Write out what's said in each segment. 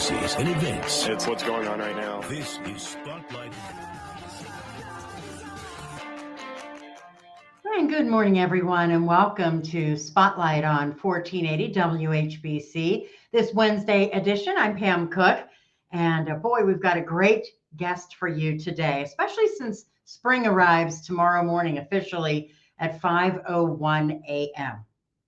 emergencies and events. It's what's going on right now. This is Spotlight. And good morning, everyone, and welcome to Spotlight on 1480 WHBC. This Wednesday edition, I'm Pam Cook, and boy, we've got a great guest for you today, especially since spring arrives tomorrow morning officially at 5:01 a.m.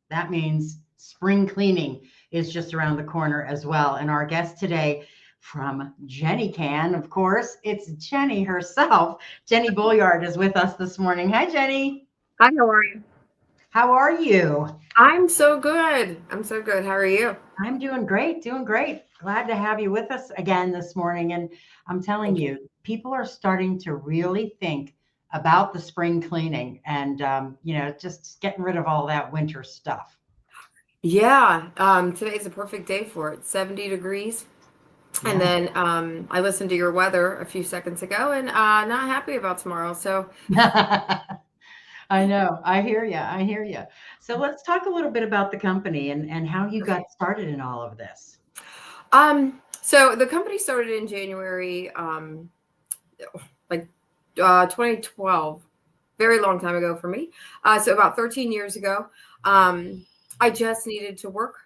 That means spring cleaning is just around the corner as well. And our guest today from JennyCan, of course, it's Jenny herself. Jenny Bolyard is with us this morning. Hi, Jenny. Hi, how are you? How are you? I'm so good. I'm so good. How are you? I'm doing great, doing great. Glad to have you with us again this morning. And I'm telling you, people are starting to really think about the spring cleaning and, just getting rid of all that winter stuff. Yeah, today's a perfect day for it. 70 degrees. Yeah. And then I listened to your weather a few seconds ago and not happy about tomorrow. So I know. I hear you. I hear you. So let's talk a little bit about the company and how you got started in all of this. So the company started in January, 2012, very long time ago for me. So about 13 years ago, I just needed to work.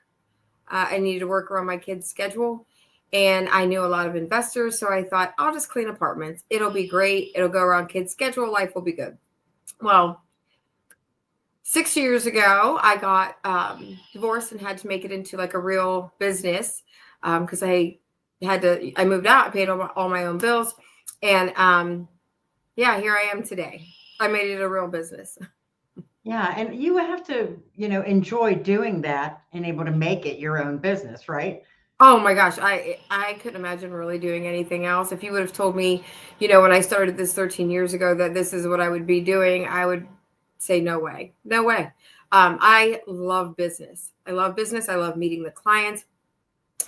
I needed to work around my kids' schedule. And I knew a lot of investors. So I thought, I'll just clean apartments. It'll be great. It'll go around kids' schedule. Life will be good. Well, 6 years ago, I got divorced and had to make it into like a real business because I moved out, I paid all my own bills. And here I am today. I made it a real business. Yeah. And you have to, enjoy doing that and able to make it your own business, right? Oh my gosh, I couldn't imagine really doing anything else. If you would have told me, when I started this 13 years ago that this is what I would be doing, I would say no way. No way. I love business. I love business. I love meeting the clients.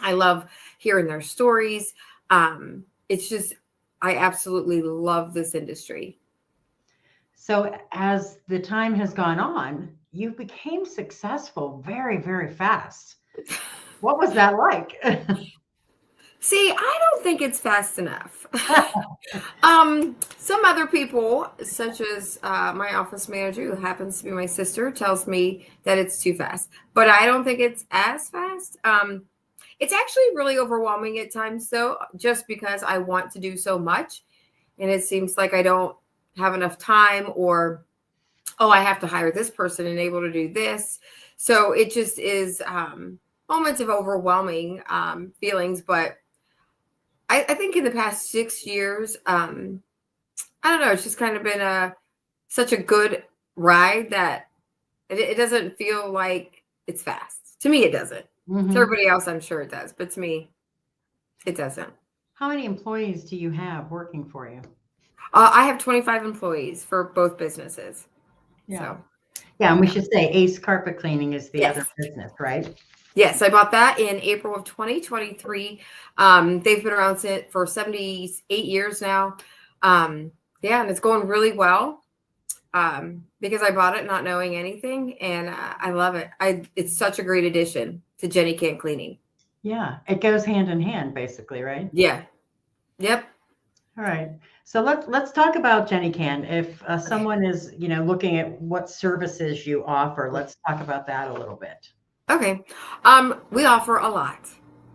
I love hearing their stories. It's just, I absolutely love this industry. So as the time has gone on, you became successful very, very fast. What was that like? See, I don't think it's fast enough. Some other people, such as my office manager, who happens to be my sister, tells me that it's too fast. But I don't think it's as fast. It's actually really overwhelming at times, though, just because I want to do so much. And it seems like I don't have enough time, or, I have to hire this person and able to do this. So it just is moments of overwhelming feelings. But I think in the past 6 years, I don't know, it's just kind of been such a good ride that it doesn't feel like it's fast. To me, it doesn't. Mm-hmm. To everybody else, I'm sure it does. But to me, it doesn't. How many employees do you have working for you? I have 25 employees for both businesses. Yeah. So, yeah, and we should say Ace Carpet Cleaning is the Yes. other business, right? Yes, I bought that in April of 2023. They've been around for 78 years now. And it's going really well because I bought it not knowing anything, and I love it. It's such a great addition to JennyCan Cleaning. Yeah, it goes hand in hand, basically, right? Yeah. Yep. All right. So let's talk about JennyCan. If someone is, looking at what services you offer, let's talk about that a little bit. Okay. We offer a lot.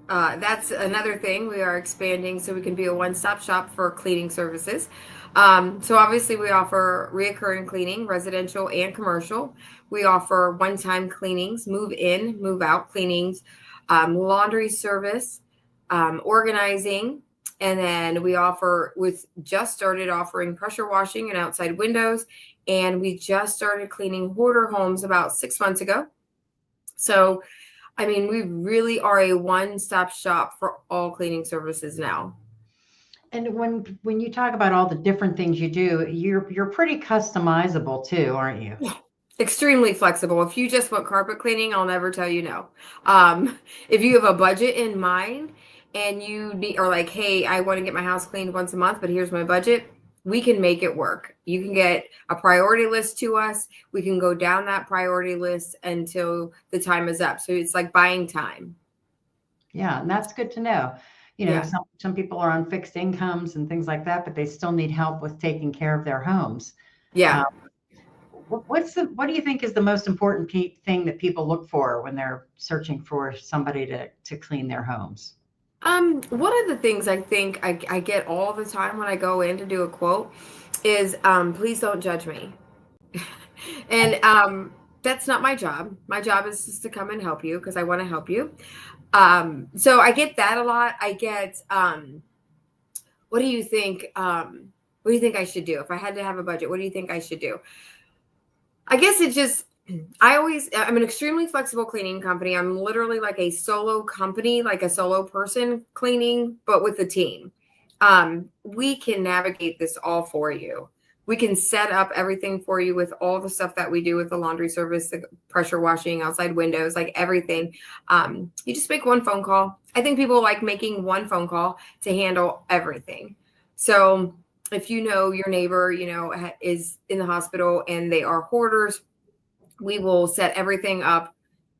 That's another thing. We are expanding so we can be a one-stop shop for cleaning services. So obviously we offer reoccurring cleaning, residential and commercial. We offer one-time cleanings, move in, move out cleanings, laundry service, organizing. And then we've just started offering pressure washing and outside windows. And we just started cleaning hoarder homes about 6 months ago. So, I mean, we really are a one-stop shop for all cleaning services now. And when you talk about all the different things you do, you're pretty customizable too, aren't you? Extremely flexible. If you just want carpet cleaning, I'll never tell you no. If you have a budget in mind and you are like, hey, I want to get my house cleaned once a month, but here's my budget, we can make it work. You can get a priority list to us. We can go down that priority list until the time is up. So it's like buying time. Yeah, and that's good to know. Yeah. Some people are on fixed incomes and things like that, but they still need help with taking care of their homes. Yeah. Uh, what do you think is the most important thing that people look for when they're searching for somebody to clean their homes? One of the things I think I get all the time when I go in to do a quote is, please don't judge me. And that's not my job. My job is just to come and help you because I want to help you. So I get that a lot. I get, what do you think? What do you think I should do? If I had to have a budget, what do you think I should do? I guess it just, I'm an extremely flexible cleaning company. I'm literally like a solo company, like a solo person cleaning, but with a team. We can navigate this all for you. We can set up everything for you with all the stuff that we do with the laundry service, the pressure washing, outside windows, like everything. You just make one phone call. I think people like making one phone call to handle everything. So if you know your neighbor, is in the hospital and they are hoarders, we will set everything up.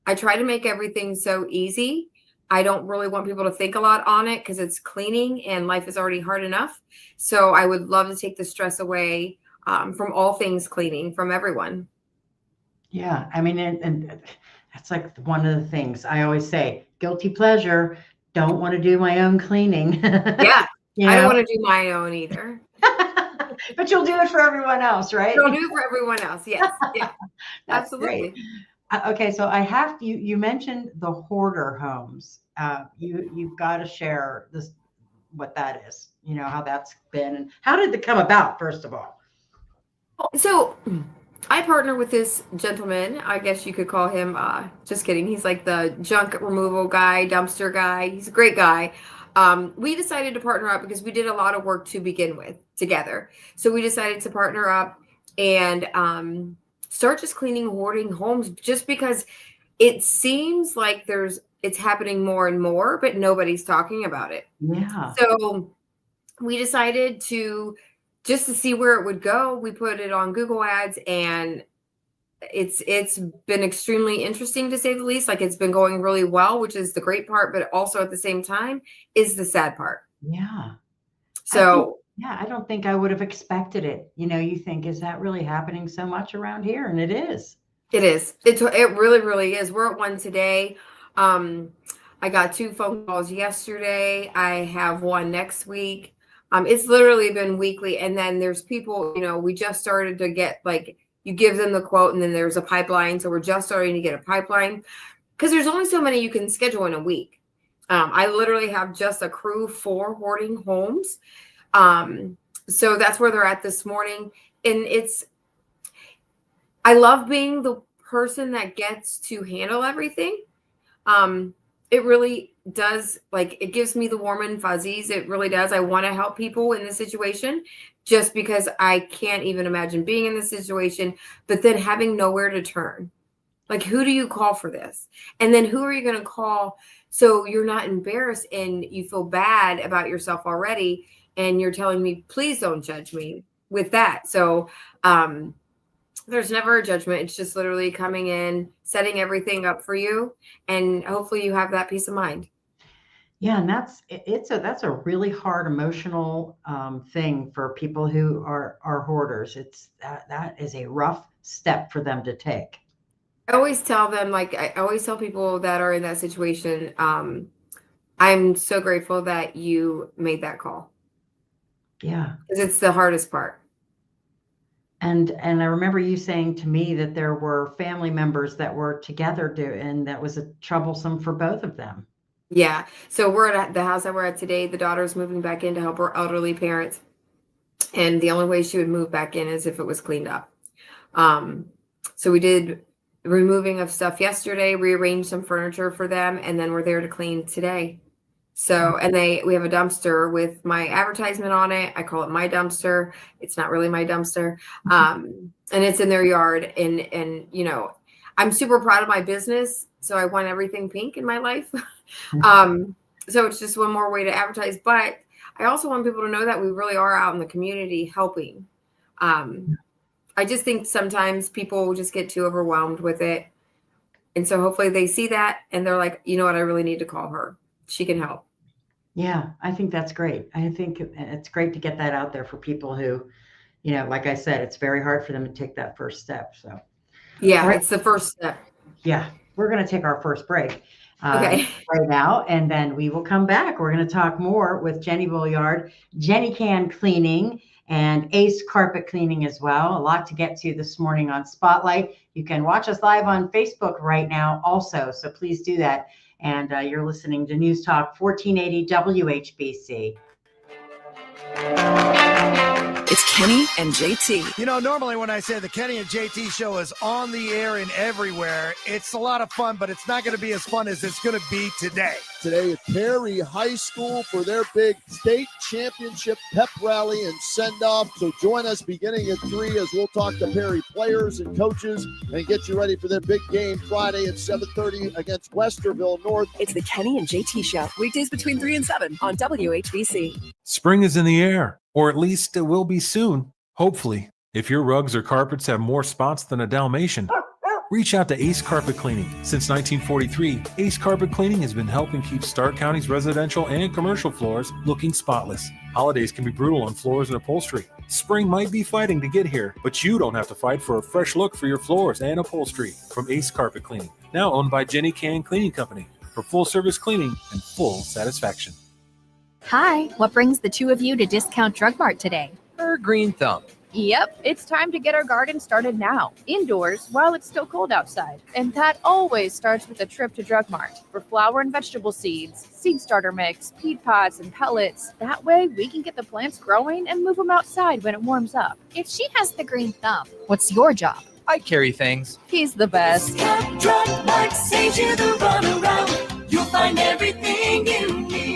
I try to make everything so easy. I don't really want people to think a lot on it because it's cleaning and life is already hard enough. So I would love to take the stress away from all things cleaning from everyone. Yeah, I mean, and that's like one of the things I always say, guilty pleasure, don't want to do my own cleaning. Yeah, I don't want to do my own either. But you'll do it for everyone else, right? You'll do it for everyone else. Yes. Yeah. That's Absolutely. great. Okay, so you mentioned the hoarder homes. You've got to share what that is, how that's been, and how did it come about, first of all? So I partner with this gentleman. I guess you could call him, just kidding. He's like the junk removal guy, dumpster guy. He's a great guy. We decided to partner up because we did a lot of work to begin with together. So we decided to partner up and start just cleaning, hoarding homes, just because it seems like it's happening more and more, but nobody's talking about it. Yeah. So we decided just to see where it would go. We put it on Google Ads, and it's been extremely interesting, to say the least. Like, it's been going really well, which is the great part, but also at the same time is the sad part. Yeah. So I don't think I would have expected it. You think, is that really happening so much around here? And it is. it is. It really, really is. We're at one today. I got 2 phone calls yesterday. I have one next week. It's literally been weekly. And then there's people, we just started to get, like, you give them the quote and then there's a pipeline. So we're just starting to get a pipeline because there's only so many you can schedule in a week. I literally have just a crew for hoarding homes. So that's where they're at this morning. And I love being the person that gets to handle everything. It really does, like, it gives me the warm and fuzzies. It really does. I want to help people in this situation just because I can't even imagine being in this situation, but then having nowhere to turn. Like, who do you call for this? And then who are you going to call so you're not embarrassed and you feel bad about yourself already? And you're telling me, please don't judge me with that. So, there's never a judgment. It's just literally coming in, setting everything up for you, and hopefully you have that peace of mind. Yeah, and that's a really hard emotional thing for people who are hoarders. That is a rough step for them to take. I always tell them, like, I always tell people that are in that situation, I'm so grateful that you made that call. Yeah. Because it's the hardest part. And I remember you saying to me that there were family members that were together and that was troublesome for both of them. Yeah. So we're at the house that we're at today. The daughter's moving back in to help her elderly parents. And the only way she would move back in is if it was cleaned up. So we did removing of stuff yesterday, rearranged some furniture for them, and then we're there to clean today. So, and we have a dumpster with my advertisement on it. I call it my dumpster. It's not really my dumpster. And it's in their yard. And, I'm super proud of my business. So I want everything pink in my life. So it's just one more way to advertise. But I also want people to know that we really are out in the community helping. I just think sometimes people just get too overwhelmed with it. And so hopefully they see that and they're like, you know what, I really need to call her. she can help. Yeah, I think that's great. I think it's great to get that out there for people who, like I said, it's very hard for them to take that first step. So, Yeah, right. It's the first step. Yeah, we're going to take our first break Okay. right now, and then we will come back. We're going to talk more with Jenny Boulliard, Jenny Can Cleaning, and Ace Carpet Cleaning as well. A lot to get to this morning on Spotlight. You can watch us live on Facebook right now also, so please do that. And you're listening to News Talk 1480 WHBC. It's Kenny and JT. You know, normally when I say the Kenny and JT show is on the air and everywhere, it's a lot of fun, but it's not going to be as fun as it's going to be today. Today at Perry High School for their big state championship pep rally and send-off. So join us beginning at 3 as we'll talk to Perry players and coaches and get you ready for their big game Friday at 7:30 against Westerville North. It's the Kenny and JT show, weekdays between 3 and 7 on WHBC. Spring is in the air, or at least it will be soon, hopefully. If your rugs or carpets have more spots than a Dalmatian, reach out to Ace Carpet Cleaning. Since 1943, Ace Carpet Cleaning has been helping keep Stark County's residential and commercial floors looking spotless. Holidays can be brutal on floors and upholstery. Spring might be fighting to get here, but you don't have to fight for a fresh look for your floors and upholstery from Ace Carpet Cleaning, now owned by Jenny Can Cleaning Company, for full-service cleaning and full satisfaction. Hi, what brings the two of you to Discount Drug Mart today? Her green thumb. Yep, it's time to get our garden started now, indoors, while it's still cold outside. And that always starts with a trip to Drug Mart for flower and vegetable seeds, seed starter mix, peat pods, and pellets. That way, we can get the plants growing and move them outside when it warms up. If she has the green thumb, what's your job? I carry things. He's the best. Drug Mart saves you the runaround. You'll find everything you need.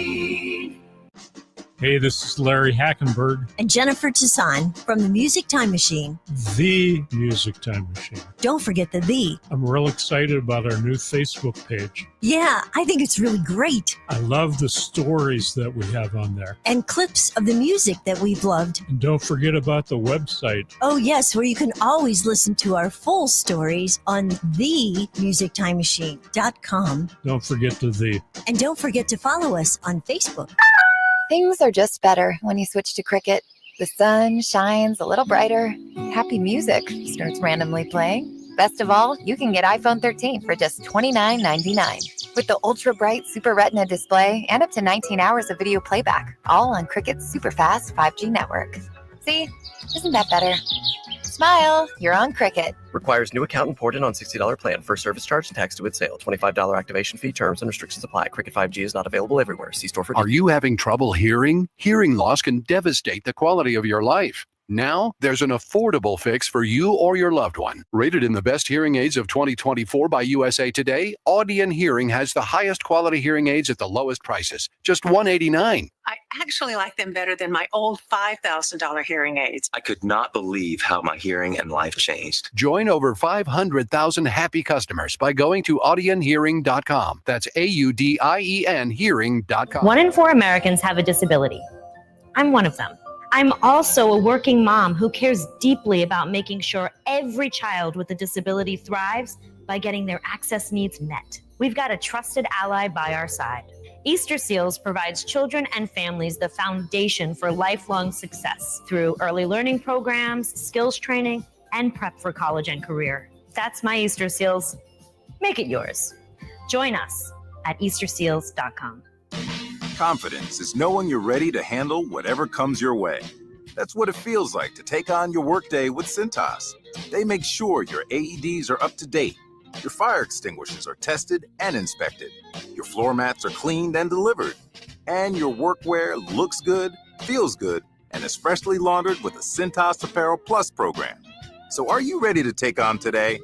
Hey, this is Larry Hackenberg. And Jennifer Toussaint from the Music Time Machine. The Music Time Machine. Don't forget the. I'm real excited about our new Facebook page. Yeah, I think it's really great. I love the stories that we have on there. And clips of the music that we've loved. And don't forget about the website. Oh, yes, where you can always listen to our full stories on themusictimemachine.com. Don't forget the. And don't forget to follow us on Facebook. Things are just better when you switch to Cricket. The sun shines a little brighter. Happy music starts randomly playing. Best of all, you can get iPhone 13 for just $29.99. With the ultra bright Super Retina display and up to 19 hours of video playback, all on Cricket's super fast 5G network. See, isn't that better? Smile, you're on Cricket. Requires new account imported on $60 plan. First service charge and tax to with sale. $25 activation fee. Terms and restrictions apply. Cricket 5G is not available everywhere. See store for details. Are you having trouble hearing? Hearing loss can devastate the quality of your life. Now, there's an affordable fix for you or your loved one. Rated in the best hearing aids of 2024 by USA Today, Audion Hearing has the highest quality hearing aids at the lowest prices. Just $189. I actually like them better than my old $5,000 hearing aids. I could not believe how my hearing and life changed. Join over 500,000 happy customers by going to audionhearing.com. That's AUDIEN hearing.com. 1 in 4 Americans have a disability. I'm one of them. I'm also a working mom who cares deeply about making sure every child with a disability thrives by getting their access needs met. We've got a trusted ally by our side. Easter Seals provides children and families the foundation for lifelong success through early learning programs, skills training, and prep for college and career. That's my Easter Seals. Make it yours. Join us at easterseals.com. Confidence is knowing you're ready to handle whatever comes your way. That's what it feels like to take on your workday with Cintas. They make sure your AEDs are up to date, your fire extinguishers are tested and inspected, your floor mats are cleaned and delivered, and your workwear looks good, feels good, and is freshly laundered with the Cintas Apparel Plus program. So are you ready to take on today?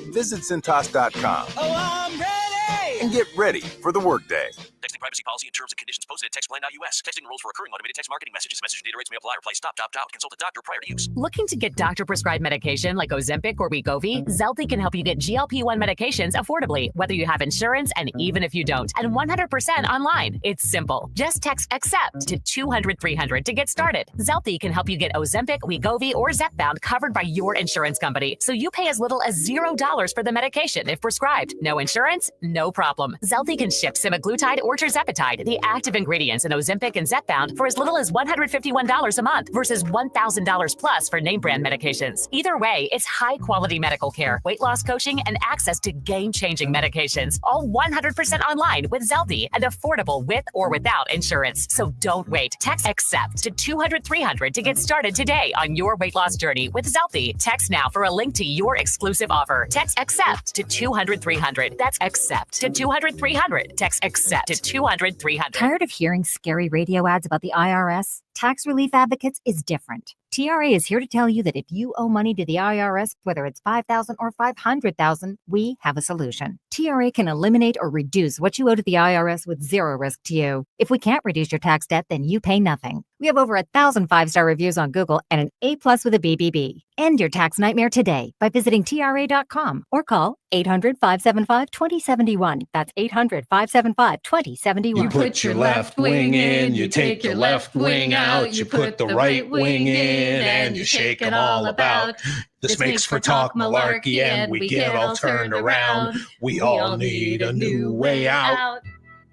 Visit Cintas.com. Oh, I'm ready! And get ready for the workday. Texting privacy policy and terms and conditions posted at textplan.us. Texting rules for recurring automated text marketing messages. Message data rates may apply. Reply stop, opt out. Consult a doctor prior to use. Looking to get doctor-prescribed medication like Ozempic or Wegovy? Zelty can help you get GLP-1 medications affordably, whether you have insurance and even if you don't. And 100% online. It's simple. Just text ACCEPT to 200-300 to get started. Zelty can help you get Ozempic, Wegovy, or Zepbound covered by your insurance company. So you pay as little as $0 for the medication if prescribed. No insurance? No problem. Zelty can ship semaglutide or tirzepatide Tirzepatide, the active ingredients in Ozempic and Zepbound, for as little as $151 a month versus $1,000 plus for name brand medications. Either way, it's high quality medical care, weight loss coaching, and access to game-changing medications, all 100% online with Zelty and affordable with or without insurance. So don't wait. Text ACCEPT to 200-300 to get started today on your weight loss journey with Zelty. Text now for a link to your exclusive offer. Text ACCEPT to 200-300. That's ACCEPT to 200-300. Text ACCEPT to 200-300. Tired of hearing scary radio ads about the IRS? Tax Relief Advocates is different. TRA is here to tell you that if you owe money to the IRS, whether it's $5,000 or $500,000, we have a solution. TRA can eliminate or reduce what you owe to the IRS with zero risk to you. If we can't reduce your tax debt, then you pay nothing. We have over 1,000 5-star reviews on Google and an A+ with a BBB. End your tax nightmare today by visiting TRA.com or call 800-575-2071. That's 800-575-2071. You put your left wing in, you take your left wing out, you put the right wing in, and you shake them all about. This makes for talk malarkey, and we get all turned around. We all need a new way out.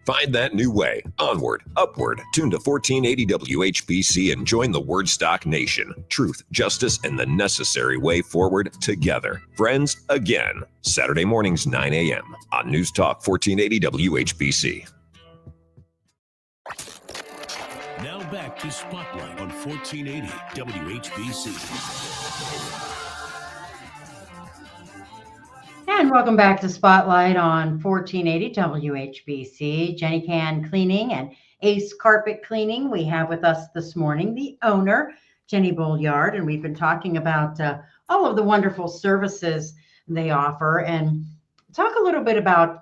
Find that new way. Onward, upward. Tune to 1480 WHBC and join the Wordstock Nation. Truth, justice, and the necessary way forward together. Friends, again, Saturday mornings, 9 a.m. on News Talk 1480 WHBC. Now back to Spotlight on 1480 WHBC. And welcome back to Spotlight on 1480 WHBC. Jenny Can Cleaning and Ace Carpet Cleaning. We have with us this morning the owner, Jenny Bolyard, and we've been talking about all of the wonderful services they offer. And talk a little bit about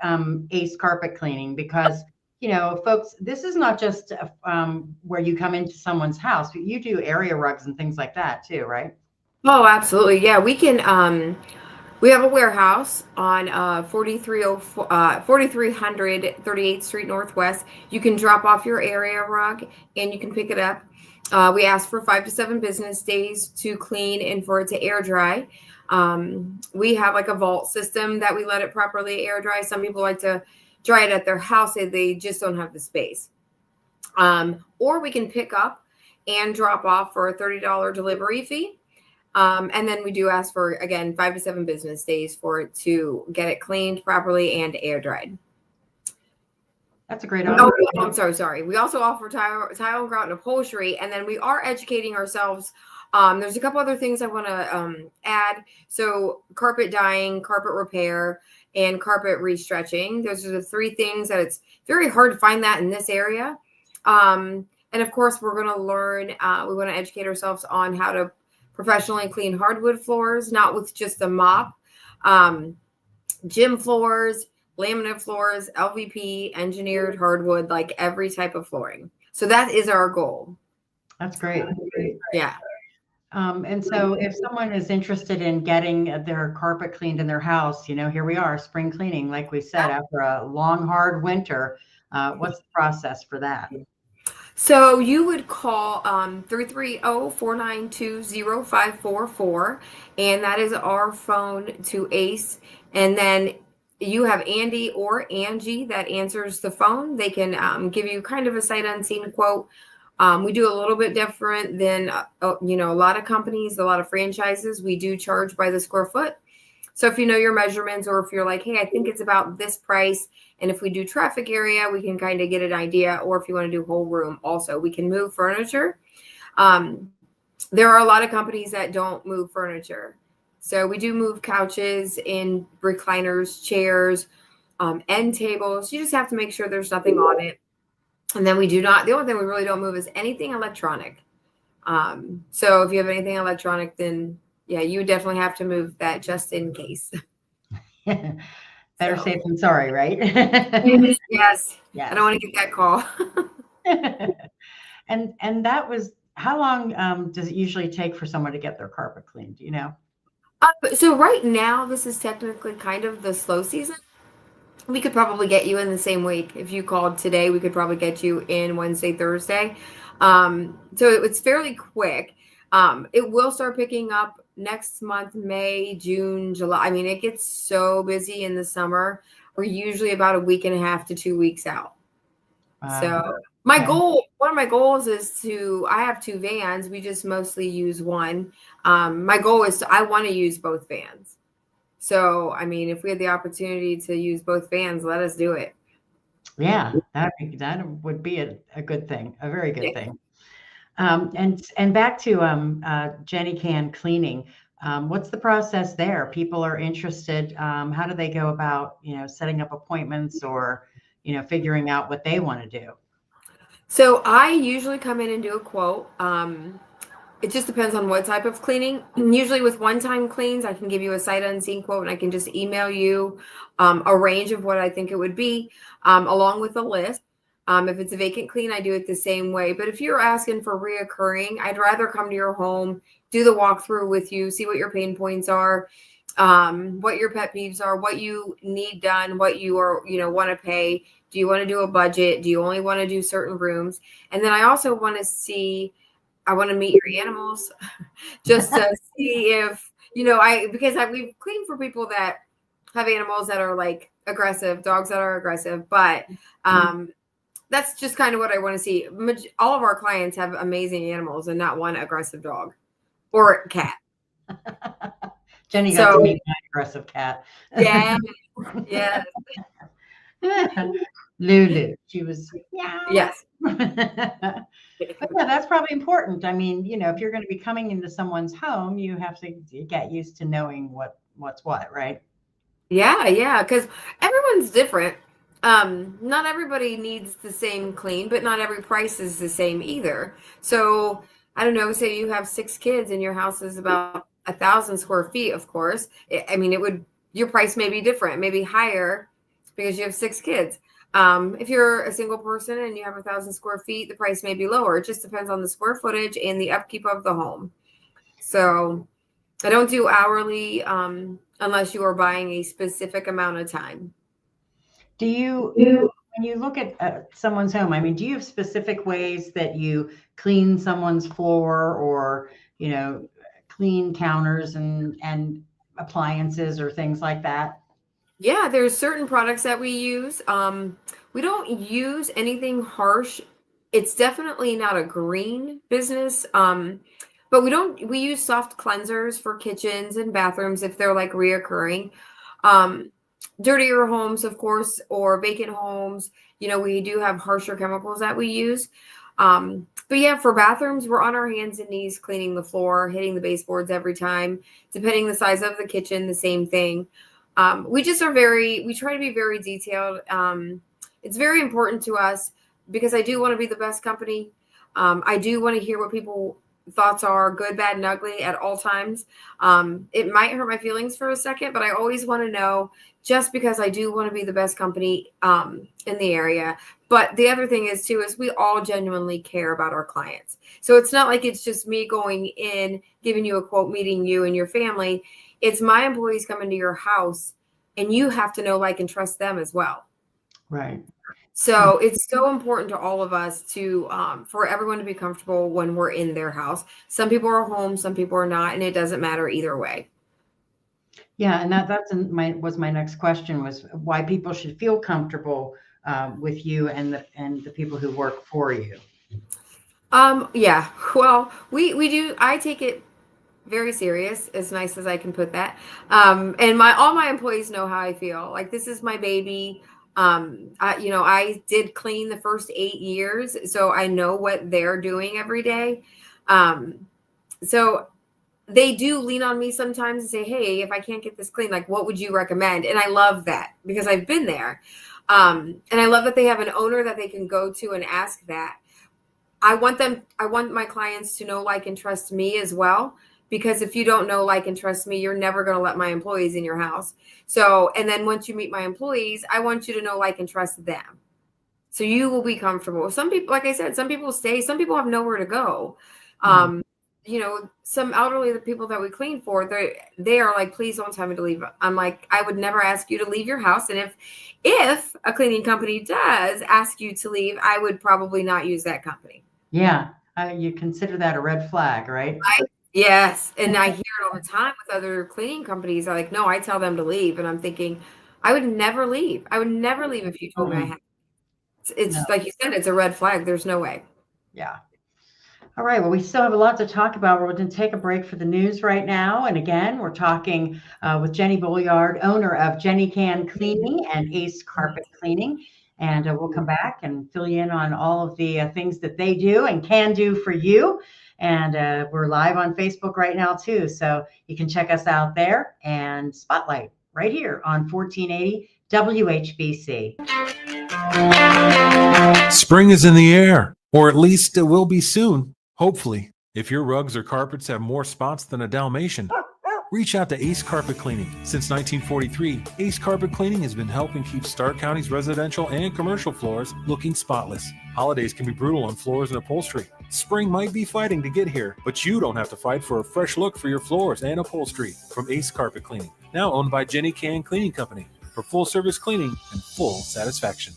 Ace Carpet Cleaning, because, you know, folks, this is not just where you come into someone's house, but you do area rugs and things like that too, right? Oh, absolutely. Yeah, we can. We have a warehouse on 4300 38th Street Northwest. You can drop off your area rug and you can pick it up. We ask for 5 to 7 business days to clean and for it to air dry. We have like a vault system that we let it properly air dry. Some people like to dry it at their house and they just don't have the space. Or we can pick up and drop off for a $30 delivery fee. And then we do ask for, again, 5 to 7 business days for it to get it cleaned properly and air dried. That's a great offer. offer. Oh, I'm sorry. We also offer tile and grout and upholstery, and then we are educating ourselves. There's a couple other things I want to add. So carpet dyeing, carpet repair, and carpet restretching. Those are the 3 things that it's very hard to find that in this area. And of course, we're going to learn, we want to educate ourselves on how to professionally clean hardwood floors, not with just a mop, gym floors, laminate floors, LVP, engineered hardwood, like every type of flooring. So that is our goal. That's great. Yeah. And so if someone is interested in getting their carpet cleaned in their house, you know, here we are, spring cleaning, like we said, after a long, hard winter. What's the process for that? So you would call 330-492-0544, and that is our phone to Ace. And then you have Andy or Angie that answers the phone. They can give you kind of a sight unseen quote. We do a little bit different than, you know, a lot of companies, a lot of franchises. We do charge by the square foot. So if you know your measurements, or if you're like, hey, I think it's about this price, and if we do traffic area, we can kind of get an idea. Or if you want to do whole room also, we can move furniture. There are a lot of companies that don't move furniture. So we do move couches and recliners, chairs, end tables. You just have to make sure there's nothing on it. And then we do not, the only thing we really don't move is anything electronic. So if you have anything electronic, then yeah, you would definitely have to move that just in case. Better safe than sorry, right? Yes. I don't want to get that call. And that was, how long does it usually take for someone to get their carpet cleaned? Do you know? So right now, this is technically kind of the slow season. We could probably get you in the same week. If you called today, we could probably get you in Wednesday, Thursday. So it's fairly quick. It will start picking up next month, May, June, July. I mean, it gets so busy in the summer. We're usually about a week and a half to 2 weeks out. So my okay. goal, one of my goals is I have 2 vans. We just mostly use one. My goal is I want to use both vans. So, I mean, if we had the opportunity to use both vans, let us do it. Yeah, that would be a good thing, a very good thing. And back to Jenny Can Cleaning. What's the process there? People are interested. How do they go about, setting up appointments or, figuring out what they want to do? So I usually come in and do a quote. It just depends on what type of cleaning. Usually with one-time cleans, I can give you a sight unseen quote and I can just email you a range of what I think it would be, along with a list. If it's a vacant clean, I do it the same way. But if you're asking for reoccurring, I'd rather come to your home, do the walkthrough with you, see what your pain points are, what your pet peeves are, what you need done, what you are, want to pay. Do you want to do a budget? Do you only want to do certain rooms? And then I also want to meet your animals just to see if, we've cleaned for people that have animals that are like aggressive, dogs that are aggressive, but that's just kind of what I want to see. All of our clients have amazing animals and not one aggressive dog or cat. Jenny got to meet my aggressive cat. Yeah. Yeah. Lulu. She was, yes. But yeah, that's probably important. I mean, if you're going to be coming into someone's home, you have to get used to knowing what's what, right? Yeah. Because everyone's different. Not everybody needs the same clean, but not every price is the same either. So I don't know, say you have 6 kids and your house is about 1,000 square feet, of course. Your price may be different, maybe higher because you have 6 kids. If you're a single person and you have 1,000 square feet, the price may be lower. It just depends on the square footage and the upkeep of the home. So I don't do hourly unless you are buying a specific amount of time. Do you, when you look at someone's home, I mean, do you have specific ways that you clean someone's floor or, clean counters and appliances or things like that? Yeah, there's certain products that we use. We don't use anything harsh. It's definitely not a green business. But we use soft cleansers for kitchens and bathrooms if they're like reoccurring. Dirtier homes, of course, or vacant homes, we do have harsher chemicals that we use. But yeah, for bathrooms, we're on our hands and knees cleaning the floor, hitting the baseboards every time. Depending the size of the kitchen, the same thing. We try to be very detailed. It's very important to us because I do want to be the best company. I do want to hear what people thoughts are, good, bad, and ugly at all times. It might hurt my feelings for a second, but I always want to know, just because I do want to be the best company in the area. But the other thing is we all genuinely care about our clients. So it's not like it's just me going in, giving you a quote, meeting you and your family. It's my employees coming to your house and you have to know, like, and trust them as well. Right. So it's so important to all of us to, for everyone to be comfortable when we're in their house. Some people are home, some people are not, and it doesn't matter either way. Yeah. And was my next question, was why people should feel comfortable with you and the people who work for you. Yeah, well, we do, I take it very serious, as nice as I can put that. And all my employees know how I feel. Like, this is my baby. I did clean the first 8 years, so I know what they're doing every day. So they do lean on me sometimes and say, hey, if I can't get this clean, like, what would you recommend? And I love that because I've been there. And I love that they have an owner that they can go to and ask that. I want my clients to know, like, and trust me as well. Because if you don't know, like, and trust me, you're never going to let my employees in your house. So, and then once you meet my employees, I want you to know, like, and trust them. So you will be comfortable. Some people, like I said, some people stay, some people have nowhere to go. Some elderly people that we clean for, they are like, please don't tell me to leave. I'm like, I would never ask you to leave your house. And if a cleaning company does ask you to leave, I would probably not use that company. Yeah. You consider that a red flag, right? Yes. And I hear it all the time with other cleaning companies. They're like, no, I tell them to leave. And I'm thinking, I would never leave. I would never leave if you told me I had. It's like you said, it's a red flag. There's no way. Yeah. All right. Well, we still have a lot to talk about. We're going to take a break for the news right now. And again, we're talking with Jenny Bolyard, owner of Jenny Can Cleaning and Ace Carpet Cleaning. And we'll come back and fill you in on all of the things that they do and can do for you. And we're live on Facebook right now, too. So you can check us out there and Spotlight right here on 1480 WHBC. Spring is in the air, or at least it will be soon. Hopefully, if your rugs or carpets have more spots than a Dalmatian, reach out to Ace Carpet Cleaning. Since 1943, Ace Carpet Cleaning has been helping keep Stark County's residential and commercial floors looking spotless. Holidays can be brutal on floors and upholstery. Spring might be fighting to get here, but you don't have to fight for a fresh look for your floors and upholstery from Ace Carpet Cleaning, now owned by Jenny Can Cleaning Company, for full-service cleaning and full satisfaction.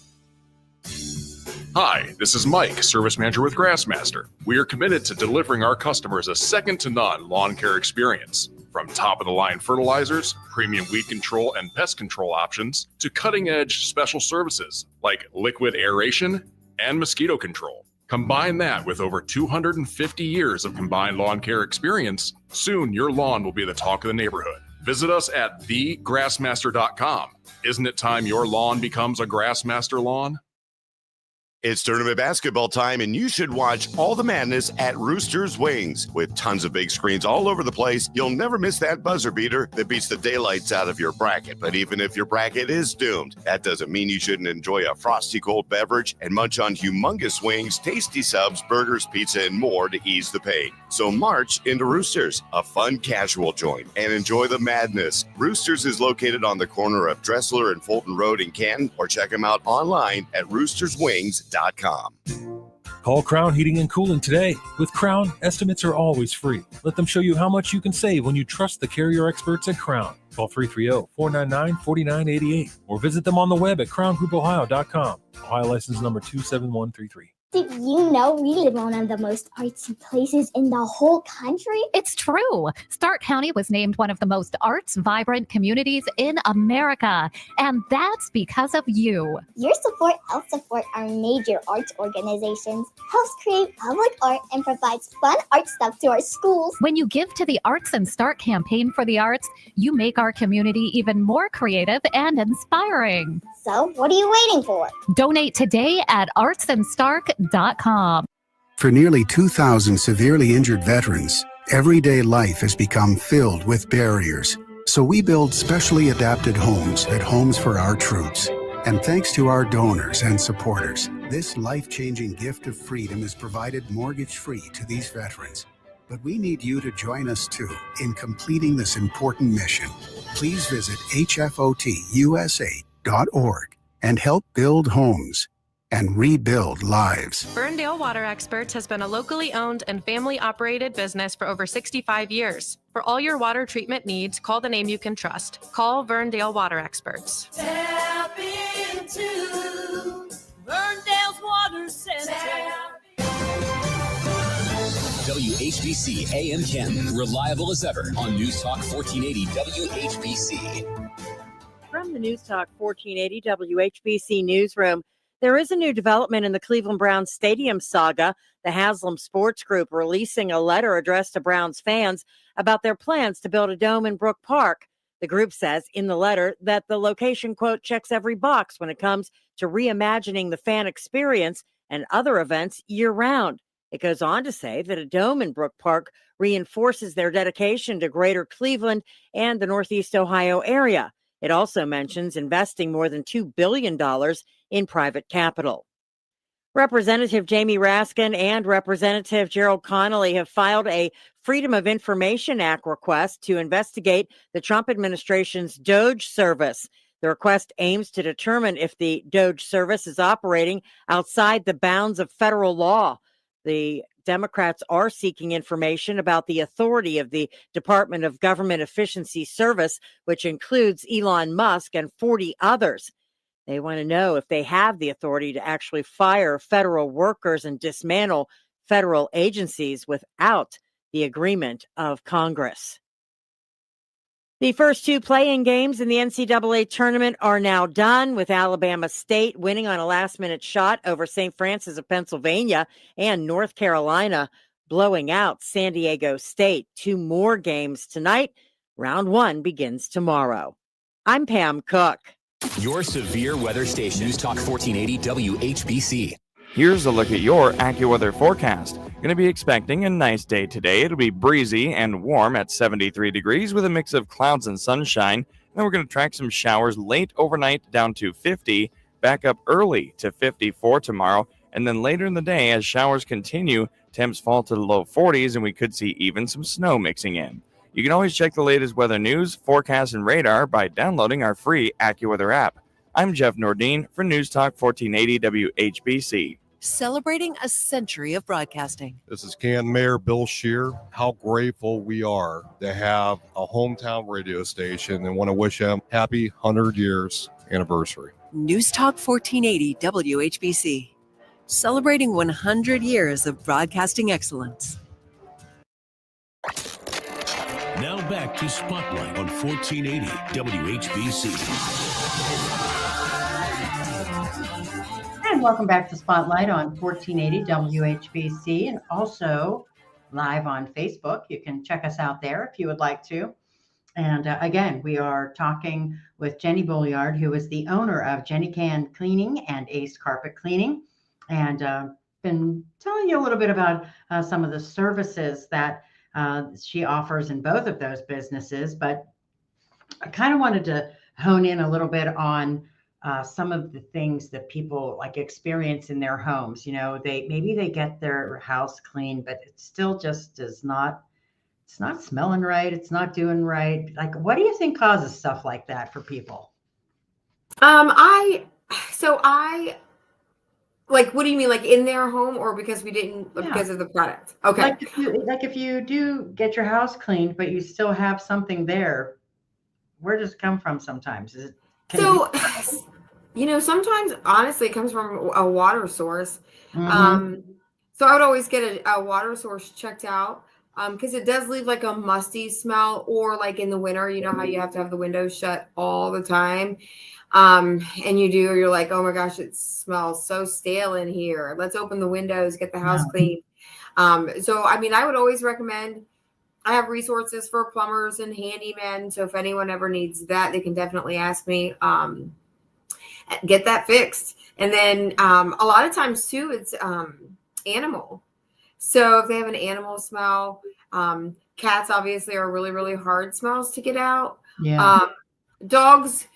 Hi, this is Mike, Service Manager with Grassmaster. We are committed to delivering our customers a second-to-none lawn care experience. From top-of-the-line fertilizers, premium weed control and pest control options, to cutting-edge special services like liquid aeration and mosquito control. Combine that with over 250 years of combined lawn care experience, soon your lawn will be the talk of the neighborhood. Visit us at thegrassmaster.com. Isn't it time your lawn becomes a Grassmaster lawn? It's tournament basketball time, and you should watch all the madness at Roosters Wings. With tons of big screens all over the place, you'll never miss that buzzer beater that beats the daylights out of your bracket. But even if your bracket is doomed, that doesn't mean you shouldn't enjoy a frosty cold beverage and munch on humongous wings, tasty subs, burgers, pizza, and more to ease the pain. So march into Roosters, a fun casual joint, and enjoy the madness. Roosters is located on the corner of Dressler and Fulton Road in Canton, or check them out online at roosterswings.com. Call Crown Heating and Cooling today. With Crown, estimates are always free. Let them show you how much you can save when you trust the carrier experts at Crown. Call 330-499-4988 or visit them on the web at crowngroupohio.com. Ohio license number 27133. Did you know we live on one of the most artsy places in the whole country? It's true. Stark County was named one of the most arts vibrant communities in America. And that's because of you. Your support helps support our major arts organizations, helps create public art, and provides fun art stuff to our schools. When you give to the Arts and Stark Campaign for the Arts, you make our community even more creative and inspiring. So, what are you waiting for? Donate today at artsandstark.com. For nearly 2,000 severely injured veterans, everyday life has become filled with barriers. So we build specially adapted homes at Homes for Our Troops. And thanks to our donors and supporters, this life-changing gift of freedom is provided mortgage-free to these veterans. But we need you to join us too in completing this important mission. Please visit hfotusa.org and help build homes and rebuild lives. Ferndale Water Experts has been a locally owned and family-operated business for over 65 years. For all your water treatment needs, call the name you can trust. Call Ferndale Water Experts. Tap into Ferndale's Water Center. WHBC AM 10, reliable as ever on News Talk 1480 WHBC. From the News Talk 1480 WHBC newsroom, there is a new development in the Cleveland Browns stadium saga. The Haslam Sports Group releasing a letter addressed to Browns fans about their plans to build a dome in Brook Park. The group says in the letter that the location, quote, checks every box when it comes to reimagining the fan experience and other events year-round. It goes on to say that a dome in Brook Park reinforces their dedication to Greater Cleveland and the Northeast Ohio area. It also mentions investing more than $2 billion in private capital. Representative Jamie Raskin and Representative Gerald Connolly have filed a Freedom of Information Act request to investigate the Trump administration's DOGE service. The request aims to determine if the DOGE service is operating outside the bounds of federal law. The Democrats are seeking information about the authority of the Department of Government Efficiency Service, which includes Elon Musk and 40 others. They want to know if they have the authority to actually fire federal workers and dismantle federal agencies without the agreement of Congress. The first two play-in games in the NCAA tournament are now done, with Alabama State winning on a last-minute shot over St. Francis of Pennsylvania, and North Carolina blowing out San Diego State. Two more games tonight. Round one begins tomorrow. I'm Pam Cook. Your severe weather station, News Talk 1480 WHBC. Here's a look at your AccuWeather forecast. Going to be expecting a nice day today. It'll be breezy and warm at 73 degrees with a mix of clouds and sunshine. Then we're going to track some showers late overnight down to 50, back up early to 54 tomorrow. And then later in the day, as showers continue, temps fall to the low 40s and we could see even some snow mixing in. You can always check the latest weather news, forecast, and radar by downloading our free AccuWeather app. I'm Jeff Nordine for News Talk 1480 WHBC. Celebrating a century of broadcasting. This is Canton Mayor Bill Scheer. How grateful we are to have a hometown radio station, and want to wish him happy 100 years anniversary. News Talk 1480 WHBC. Celebrating 100 years of broadcasting excellence. Now back to Spotlight on 1480 WHBC. And welcome back to Spotlight on 1480 WHBC, and also live on Facebook. You can check us out there if you would like to. And again, we are talking with Jenny Bolliard, who is the owner of Jenny Can Cleaning and Ace Carpet Cleaning, and been telling you a little bit about some of the services that she offers in both of those businesses. But I kind of wanted to hone in a little bit on some of the things that people like experience in their homes. You know, maybe they get their house clean, but it still just does not, it's not smelling right. It's not doing right. Like, what do you think causes stuff like that for people? Like, what do you mean? Like in their home, or because we didn't, because of the product? Okay. Like if you do get your house cleaned, but you still have something there, where does it come from sometimes? Is it, sometimes honestly it comes from a water source. Mm-hmm. So I would always get a water source checked out, because it does leave like a musty smell, or like in the winter, you know how you have to have the windows shut all the time. And you're like, oh my gosh, it smells so stale in here. Let's open the windows, get the house clean. So, I mean, I would always recommend, I have resources for plumbers and handymen. So if anyone ever needs that, they can definitely ask me, get that fixed. And then a lot of times too, it's animal. So if they have an animal smell, cats obviously are really, really hard smells to get out. Yeah. Dogs,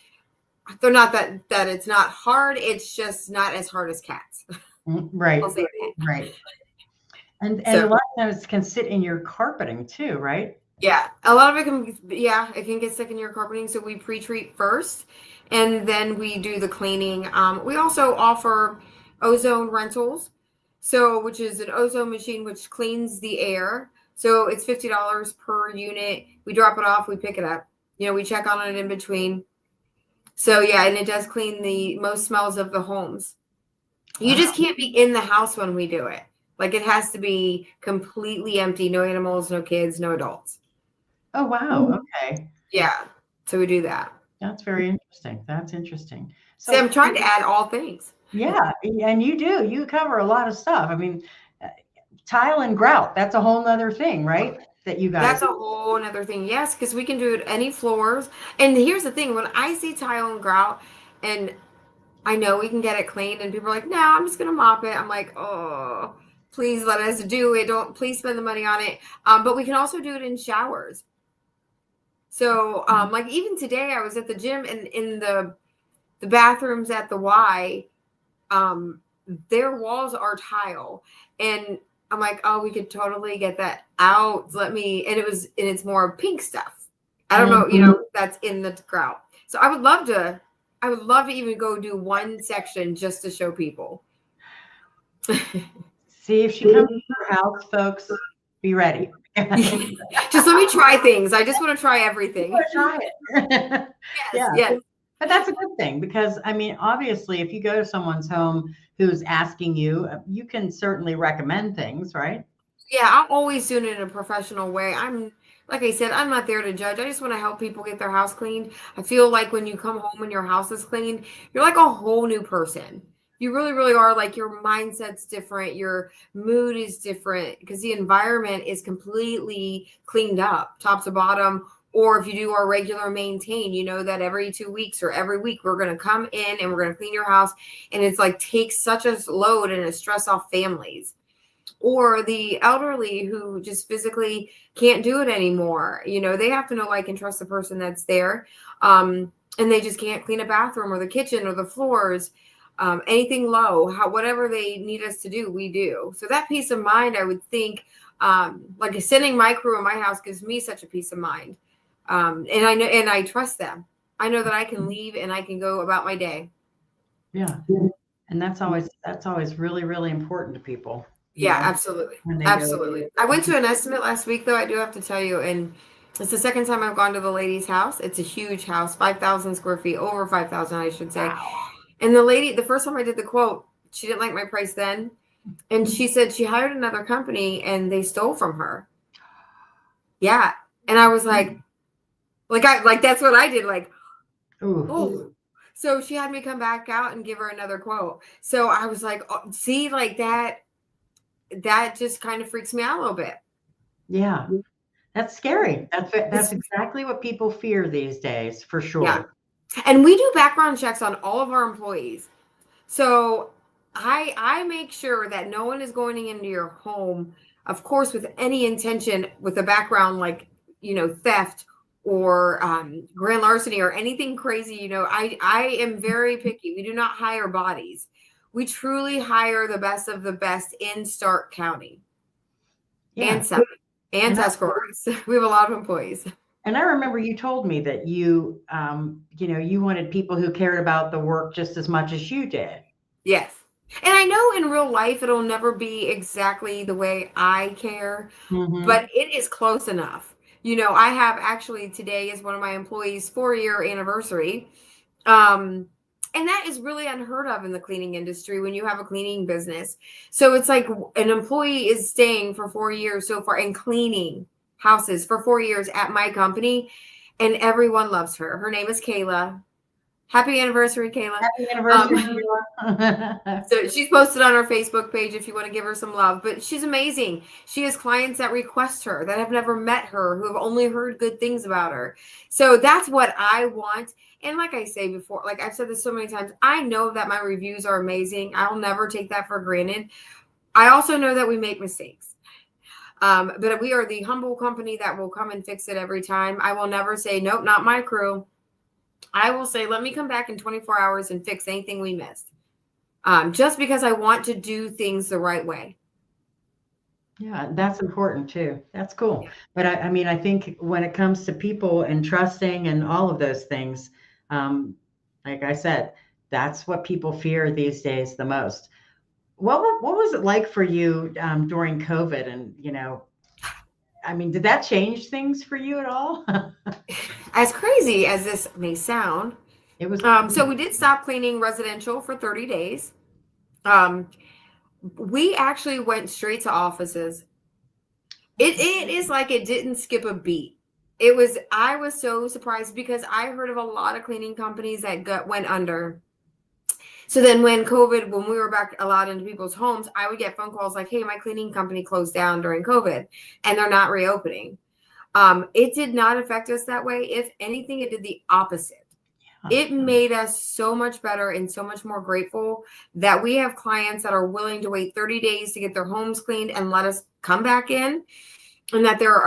they're not that it's not hard. It's just not as hard as cats. Right. Right. And a lot of times it can sit in your carpeting too, right? Yeah. A lot of it can get stuck in your carpeting. So we pre-treat first, and then we do the cleaning. We also offer ozone rentals. So, which is an ozone machine, which cleans the air. So it's $50 per unit. We drop it off, we pick it up. We check on it in between. So yeah, and it does clean the most smells of the homes. You just can't be in the house when we do it. Like, it has to be completely empty. No animals, no kids, no adults. Oh, wow. Okay. Yeah. So we do that. That's very interesting. That's interesting. So see, I'm trying to add all things. Yeah. And you do. You cover a lot of stuff. I mean, tile and grout, that's a whole nother thing, right? That you guys. That's a whole nother thing. Yes, because we can do it any floors. And here's the thing. When I see tile and grout, and I know we can get it cleaned, and people are like, no, I'm just going to mop it. I'm like, oh, please let us do it. Please spend the money on it. But we can also do it in showers. So like even today I was at the gym, and in the bathrooms at the Y, their walls are tile, and I'm like, oh, we could totally get that out. And it's more pink stuff. I don't know, that's in the grout. So I would love to even go do one section just to show people. See, if she comes to your house, folks, be ready. Just let me try things. I just want to try everything. Try it. Yes. But that's a good thing, because I mean, obviously, if you go to someone's home who's asking you, you can certainly recommend things, right? Yeah, I'm always doing it in a professional way. I'm like I said, I'm not there to judge. I just want to help people get their house cleaned. I feel like when you come home and your house is cleaned, you're like a whole new person. You really, really are. Like your mindset's different. Your mood is different because the environment is completely cleaned up, top to bottom. Or if you do our regular maintain, you know that every 2 weeks or every week, we're going to come in and we're going to clean your house. And it's like takes such a load and a stress off families. Or the elderly who just physically can't do it anymore. You know, they have to know, like, and trust the person that's there. And they just can't clean a bathroom or the kitchen or the floors, anything low, whatever they need us to do, we do. So that peace of mind, I would think, like sending my crew in my house gives me such a peace of mind. And I know, and I trust them. I know that I can leave and I can go about my day. Yeah. And that's always really, really important to people. Yeah, absolutely. Absolutely. I went to an estimate last week, though, I do have to tell you, and it's the second time I've gone to the lady's house. It's a huge house, 5,000 square feet, over 5,000, I should say. Wow. And the lady, the first time I did the quote, she didn't like my price then. And she said she hired another company and they stole from her. Yeah. And I was like that's what I did. Like, oh. So she had me come back out and give her another quote. So I was like, oh, see, like that just kind of freaks me out a little bit. Yeah. That's scary. That's exactly what people fear these days, for sure. Yeah. And we do background checks on all of our employees. So I make sure that no one is going into your home, of course, with any intention with a background like, you know, theft or grand larceny or anything crazy. You know, I am very picky. We do not hire bodies. We truly hire the best of the best in Stark County. Yeah. And Tuscarawas. We have a lot of employees. And I remember you told me that you wanted people who cared about the work just as much as you did. Yes. And I know in real life, it'll never be exactly the way I care, but it is close enough. You know, I have actually today is one of my employees' 4-year anniversary. And that is really unheard of in the cleaning industry when you have a cleaning business. So it's like an employee is staying for 4 years so far and cleaning houses for 4 years at my company, and everyone loves her. Her name is Kayla. Happy anniversary, Kayla. Happy anniversary, Kayla. So she's posted on her Facebook page if you want to give her some love, but she's amazing. She has clients that request her, that have never met her, who have only heard good things about her. So that's what I want. And like I say before, like I've said this so many times, I know that my reviews are amazing. I'll never take that for granted. I also know that we make mistakes. But we are the humble company that will come and fix it every time. I will never say, nope, not my crew. I will say, let me come back in 24 hours and fix anything we missed. Just because I want to do things the right way. Yeah, that's important too. That's cool. But I mean, I think when it comes to people and trusting and all of those things, like I said, that's what people fear these days the most. What was it like for you during COVID? And, you know, I mean, did that change things for you at all? As crazy as this may sound, it was. So we did stop cleaning residential for 30 days. We actually went straight to offices. It is like it didn't skip a beat. I was so surprised because I heard of a lot of cleaning companies that went under. So then when we were back allowed into people's homes, I would get phone calls like, hey, my cleaning company closed down during COVID and they're not reopening. It did not affect us that way. If anything, it did the opposite. Yeah. It made us so much better and so much more grateful that we have clients that are willing to wait 30 days to get their homes cleaned and let us come back in. And that there are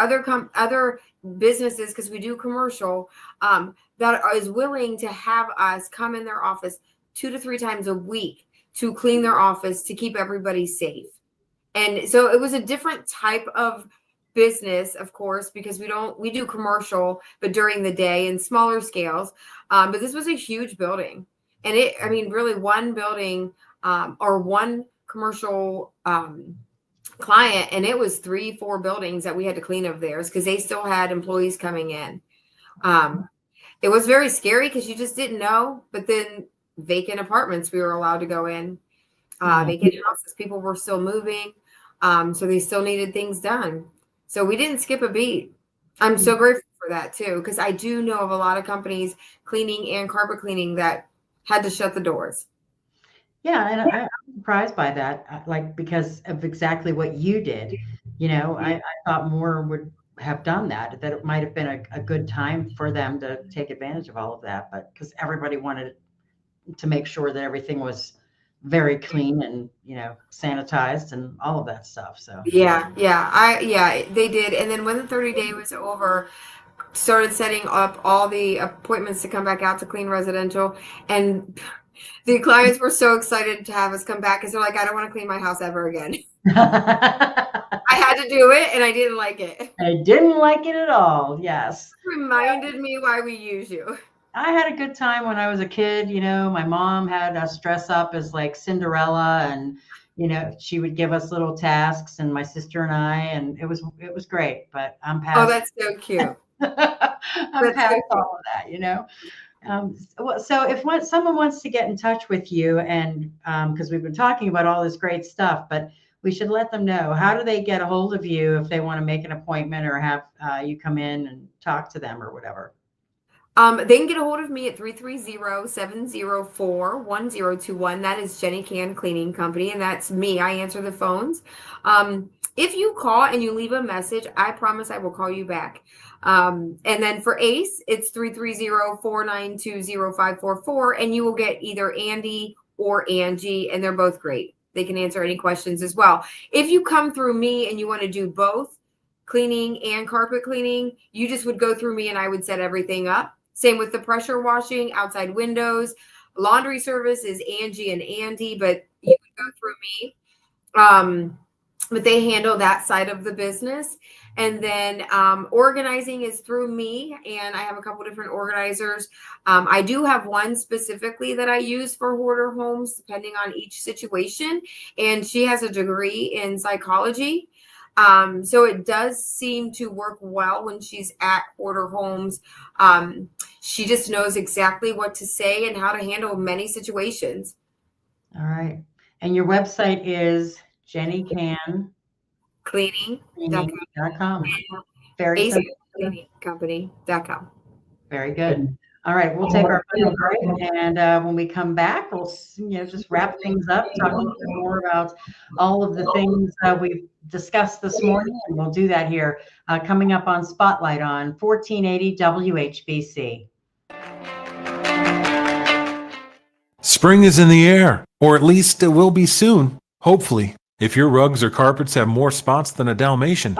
other businesses, because we do commercial, that is willing to have us come in their office 2 to 3 times a week to clean their office to keep everybody safe. And so it was a different type of business, of course, because we do commercial, but during the day and smaller scales. But this was a huge building. And really one building or one commercial client, and it was 3-4 buildings that we had to clean of theirs because they still had employees coming in. It was very scary because you just didn't know, but then vacant apartments we were allowed to go in, vacant houses, people were still moving, so they still needed things done. So we didn't skip a beat. I'm so grateful for that too, because I do know of a lot of companies, cleaning and carpet cleaning, that had to shut the doors. Yeah, and I'm surprised by that, like because of exactly what you did. I thought more would have done that it might have been a good time for them to take advantage of all of that, but because everybody wanted to make sure that everything was very clean and, sanitized and all of that stuff. So Yeah, they did. And then when the 30-day was over, started setting up all the appointments to come back out to clean residential, and the clients were so excited to have us come back because they're like, I don't want to clean my house ever again. I had to do it and I didn't like it. I didn't like it at all. Yes. Reminded me why we use you. I had a good time when I was a kid. My mom had us dress up as like Cinderella, and she would give us little tasks, and my sister and I, and it was great. But I'm past. Oh, that's so cute. I'm past all of that. So if someone wants to get in touch with you, and because we've been talking about all this great stuff, but we should let them know, how do they get a hold of you if they want to make an appointment or have you come in and talk to them or whatever? They can get a hold of me at 330-704-1021. That is Jenny Can Cleaning Company, and that's me. I answer the phones. If you call and you leave a message, I promise I will call you back. And then for Ace, it's 330-492-0544, and you will get either Andy or Angie, and they're both great. They can answer any questions as well. If you come through me and you want to do both cleaning and carpet cleaning, you just would go through me and I would set everything up. Same with the pressure washing, outside windows. Laundry service is Angie and Andy, but you would go through me. But they handle that side of the business. And then organizing is through me, and I have a couple different organizers. I do have one specifically that I use for hoarder homes, depending on each situation. And she has a degree in psychology. So it does seem to work well when she's at hoarder homes. She just knows exactly what to say and how to handle many situations. All right. And your website is JennyCanCleaning.com. Very simple. Company.com. Very good. All right, we'll take our final break, and when we come back, we'll just wrap things up, talk a little bit more about all of the things we've discussed this morning, and we'll do that here coming up on Spotlight on 1480 WHBC. Spring is in the air, or at least it will be soon, hopefully. If your rugs or carpets have more spots than a Dalmatian,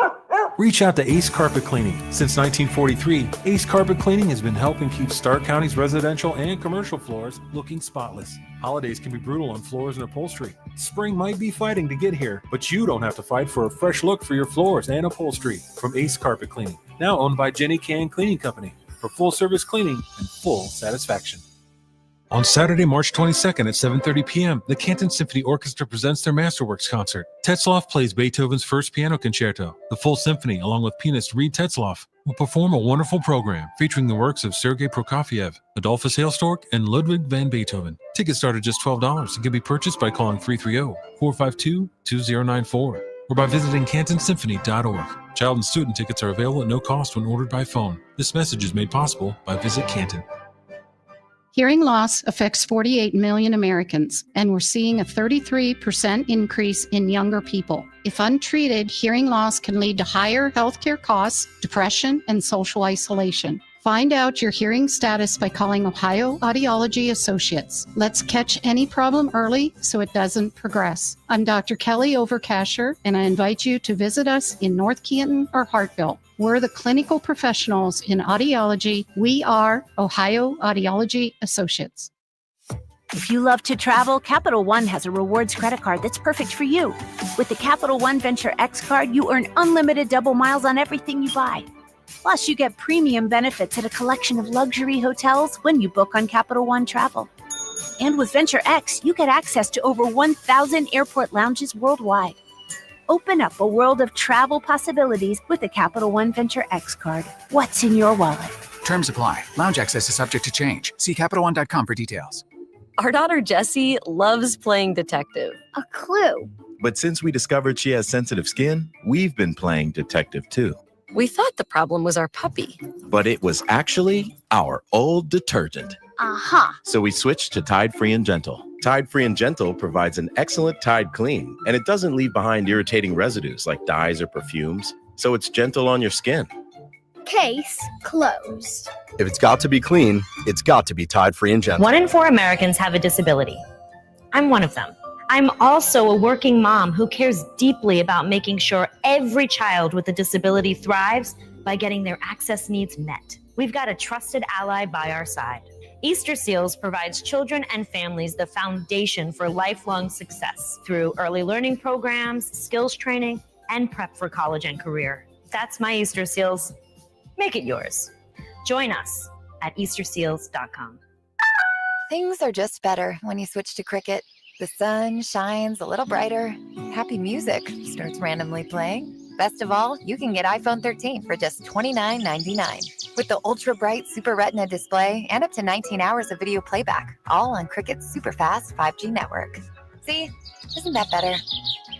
reach out to Ace Carpet Cleaning. Since 1943, Ace Carpet Cleaning has been helping keep Stark County's residential and commercial floors looking spotless. Holidays can be brutal on floors and upholstery. Spring might be fighting to get here, but you don't have to fight for a fresh look for your floors and upholstery from Ace Carpet Cleaning, now owned by Jenny Can Cleaning Company, for full service cleaning and full satisfaction. On Saturday, March 22nd at 7:30 p.m., the Canton Symphony Orchestra presents their Masterworks concert. Tetzlaff plays Beethoven's First Piano Concerto. The full symphony, along with pianist Reed Tetzlaff, will perform a wonderful program featuring the works of Sergei Prokofiev, Adolphus Hailstork, and Ludwig van Beethoven. Tickets start at just $12 and can be purchased by calling 330-452-2094 or by visiting cantonsymphony.org. Child and student tickets are available at no cost when ordered by phone. This message is made possible by Visit Canton. Hearing loss affects 48 million Americans, and we're seeing a 33% increase in younger people. If untreated, hearing loss can lead to higher healthcare costs, depression, and social isolation. Find out your hearing status by calling Ohio Audiology Associates. Let's catch any problem early so it doesn't progress. I'm Dr. Kelly Overcasher, and I invite you to visit us in North Canton or Hartville. We're the clinical professionals in audiology. We are Ohio Audiology Associates. If you love to travel, Capital One has a rewards credit card that's perfect for you. With the Capital One Venture X card, you earn unlimited double miles on everything you buy. Plus, you get premium benefits at a collection of luxury hotels when you book on Capital One Travel. And with Venture X, you get access to over 1,000 airport lounges worldwide. Open up a world of travel possibilities with the Capital One Venture X card. What's in your wallet? Terms apply. Lounge access is subject to change. See CapitalOne.com for details. Our daughter Jessie loves playing detective. A clue. But since we discovered she has sensitive skin, we've been playing detective too. We thought the problem was our puppy. But it was actually our old detergent. Aha! So we switched to Tide Free and Gentle. Tide Free and Gentle provides an excellent Tide clean, and it doesn't leave behind irritating residues like dyes or perfumes, so it's gentle on your skin. Case closed. If it's got to be clean, it's got to be Tide Free and Gentle. 1 in 4 Americans have a disability. I'm one of them. I'm also a working mom who cares deeply about making sure every child with a disability thrives by getting their access needs met. We've got a trusted ally by our side. Easter Seals provides children and families the foundation for lifelong success through early learning programs, skills training, and prep for college and career. That's my Easter Seals. Make it yours. Join us at easterseals.com. Things are just better when you switch to Cricket. The sun shines a little brighter. Happy music starts randomly playing. Best of all, you can get iPhone 13 for just $29.99 with the ultra bright Super Retina display and up to 19 hours of video playback, all on Cricket's super fast 5G network. See, isn't that better?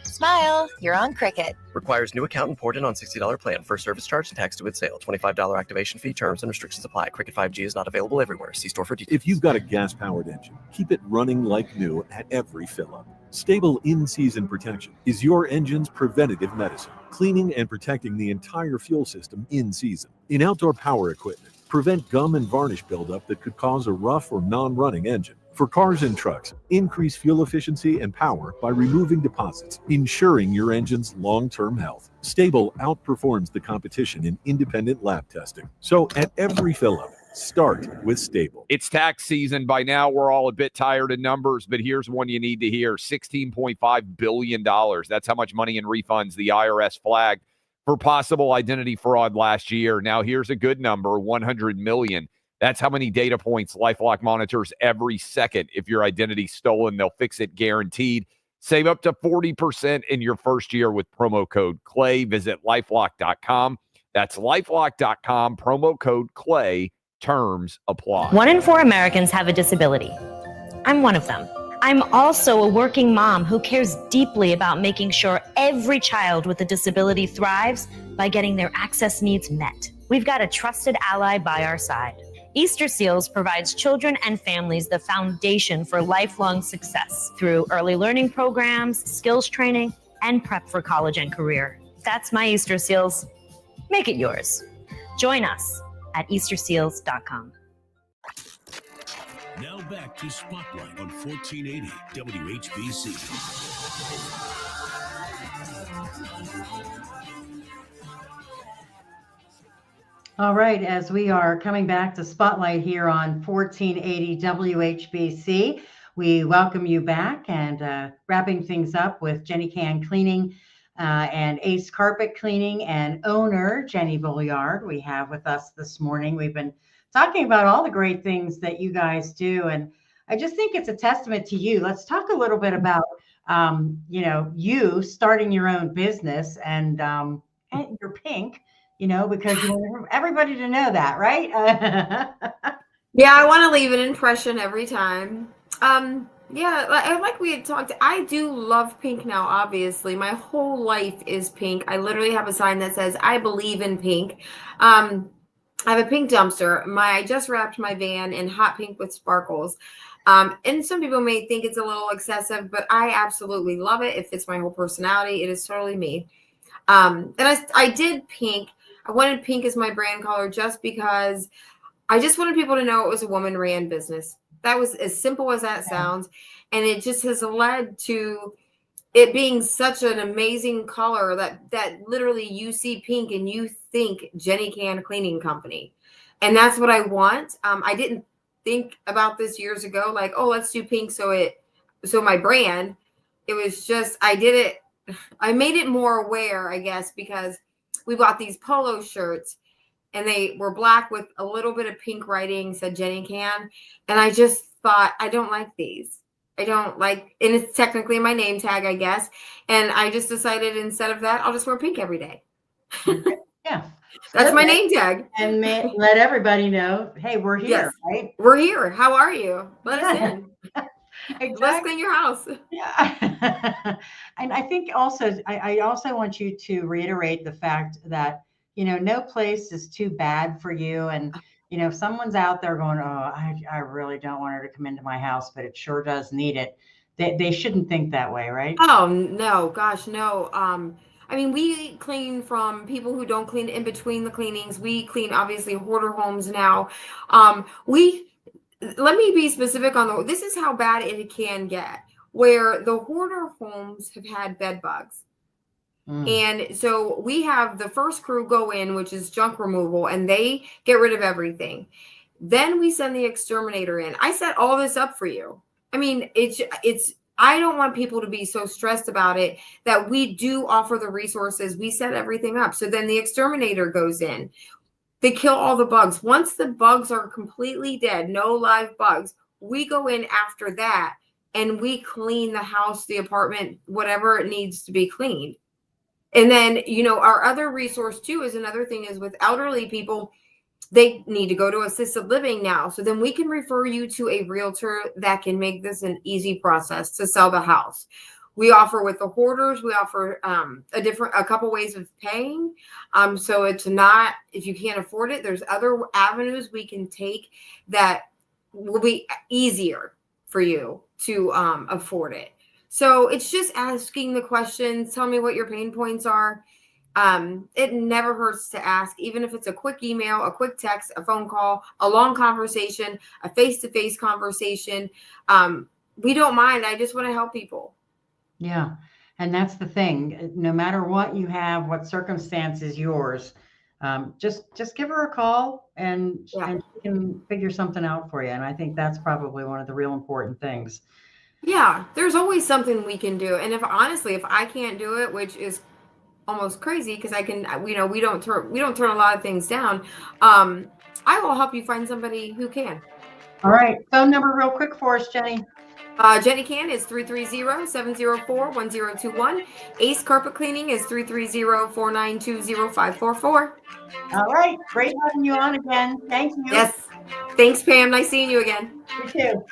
Smile, you're on Cricket. Requires new account imported on $60 plan. First service charge and tax due at sale. $25 activation fee. Terms and restrictions apply. Cricket 5G is not available everywhere. See store for details. If you've got a gas-powered engine, keep it running like new at every fill-up. Stable in-season protection is your engine's preventative medicine, cleaning and protecting the entire fuel system in season. In outdoor power equipment, prevent gum and varnish buildup that could cause a rough or non-running engine. For cars and trucks, increase fuel efficiency and power by removing deposits, ensuring your engine's long-term health. Stable outperforms the competition in independent lab testing. So at every fill-up, start with Stable. It's tax season. By now, we're all a bit tired of numbers, but here's one you need to hear. $16.5 billion. That's how much money in refunds the IRS flagged for possible identity fraud last year. Now, here's a good number, $100 million. That's how many data points LifeLock monitors every second. If your identity's stolen, they'll fix it guaranteed. Save up to 40% in your first year with promo code CLAY. Visit LifeLock.com. That's LifeLock.com, promo code CLAY. Terms apply. 1 in 4 Americans have a disability. I'm one of them. I'm also a working mom who cares deeply about making sure every child with a disability thrives by getting their access needs met. We've got a trusted ally by our side. Easter Seals provides children and families the foundation for lifelong success through early learning programs, skills training, and prep for college and career. That's my Easter Seals. Make it yours. Join us at easterseals.com. Now back to Spotlight on 1480 WHBC. All right, as we are coming back to Spotlight here on 1480 WHBC, we welcome you back and wrapping things up with Jenny Can Cleaning and Ace Carpet Cleaning and owner Jenny Bolliard we have with us this morning. We've been talking about all the great things that you guys do, and I just think it's a testament to you. Let's talk a little bit about, you starting your own business and you're pink. Because you want everybody to know that, right? Yeah, I want to leave an impression every time. Like we had talked, I do love pink now, obviously. My whole life is pink. I literally have a sign that says, I believe in pink. I have a pink dumpster. I just wrapped my van in hot pink with sparkles. And some people may think it's a little excessive, but I absolutely love it. It fits my whole personality. It is totally me. And I did pink. I wanted pink as my brand color just because I just wanted people to know it was a woman-ran business. That was as simple as that sounds. And it just has led to it being such an amazing color that literally you see pink and you think Jenny Can Cleaning Company. And that's what I want. I didn't think about this years ago, like, oh, let's do pink so my brand. It was just, I did it. I made it more aware, I guess, because we bought these polo shirts and they were black with a little bit of pink writing, said Jenny Can. And I just thought, I don't like these. I don't like, and it's technically my name tag, I guess. And I just decided instead of that, I'll just wear pink every day. Yeah. That's my name tag. And let everybody know, hey, we're here, yes, right? We're here. How are you? Let us in. Exactly. Let's clean your house. Yeah. And I think also, I also want you to reiterate the fact that no place is too bad for you. And, if someone's out there going, oh, I really don't want her to come into my house, but it sure does need it. They shouldn't think that way, right? Oh, no, gosh, no. I mean, we clean from people who don't clean in between the cleanings. We clean, obviously, hoarder homes now. Let me be specific on this is how bad it can get, where the hoarder homes have had bed bugs. And so we have the first crew go in, which is junk removal, and they get rid of everything. Then we send the exterminator in. I set all this up for you. I mean, I don't want people to be so stressed about it that we do offer the resources. We set everything up. So then the exterminator goes in. They kill all the bugs. Once the bugs are completely dead, no live bugs, we go in after that and we clean the house, the apartment, whatever it needs to be cleaned. And then, our other resource too is another thing is with elderly people, they need to go to assisted living now. So then we can refer you to a realtor that can make this an easy process to sell the house. We offer with the hoarders, we offer a couple ways of paying. So it's not, if you can't afford it, there's other avenues we can take that will be easier for you to afford it. So it's just asking the questions. Tell me what your pain points are. It never hurts to ask, even if it's a quick email, a quick text, a phone call, a long conversation, a face-to-face conversation. We don't mind. I just want to help people. Yeah. And that's the thing. No matter what you have, what circumstance is yours, just give her a call and she can figure something out for you. And I think that's probably one of the real important things. Yeah, there's always something we can do. And if I can't do it, which is almost crazy because I can, we don't turn a lot of things down. I will help you find somebody who can. All right. Phone number real quick for us, Jenny. Jenny Can is 330-704-1021. Ace Carpet Cleaning is 330-492-0544. All right. Great having you on again. Thank you. Yes. Thanks, Pam. Nice seeing you again. You too.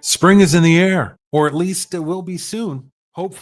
Spring is in the air, or at least it will be soon, hopefully.